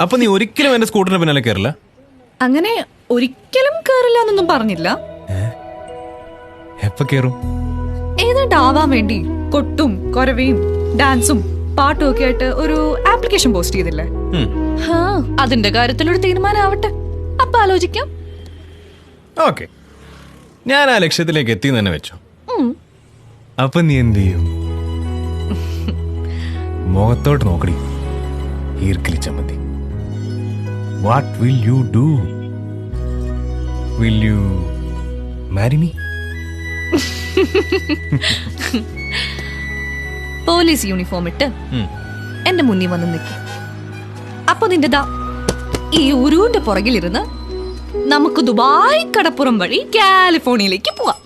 അപ്പൊ നീ ഒരിക്കലും എന്റെ സ്കൂട്ടറിന് പിന്നാലെ കയറില്ല? അങ്ങനെ ഒരിക്കലും കേറില്ല എന്നൊന്നും പറഞ്ഞില്ല. എപ്പ കേറും? ഏതാണ്ട് ആവാൻ വേണ്ടി കൊട്ടും കൊരവയും ഡാൻസും പാട്ടും ഒക്കെ ആയിട്ട് ഒരു ആപ്ലിക്കേഷൻ പോസ്റ്റ് ചെയ്തില്ലേ? അതിന്റെ കാര്യത്തിലൊരു തീരുമാനം ആവട്ടെ, അപ്പൊ ആലോചിക്കാം. ഓക്കെ, ഞാൻ ആ ലക്ഷ്യത്തിലേക്ക് എത്തി തന്നെ വെച്ചോ. അപ്പൊ നീ എന്ത് ചെയ്യും? മുഖത്തോട്ട് നോക്കടി, ഈർക്കിലി ചമ്മന്തി. What will you do? Will you marry me? Police uniform ഇട്ട് എന്റെ മുന്നിൽ വന്ന് നിൽക്കും. അപ്പൊ നിന്റെ ഈ ഉരുവിന്റെ പുറകിലിരുന്ന് നമുക്ക് ദുബായ് കടപ്പുറം വഴി കാലിഫോർണിയയിലേക്ക് പോവാം.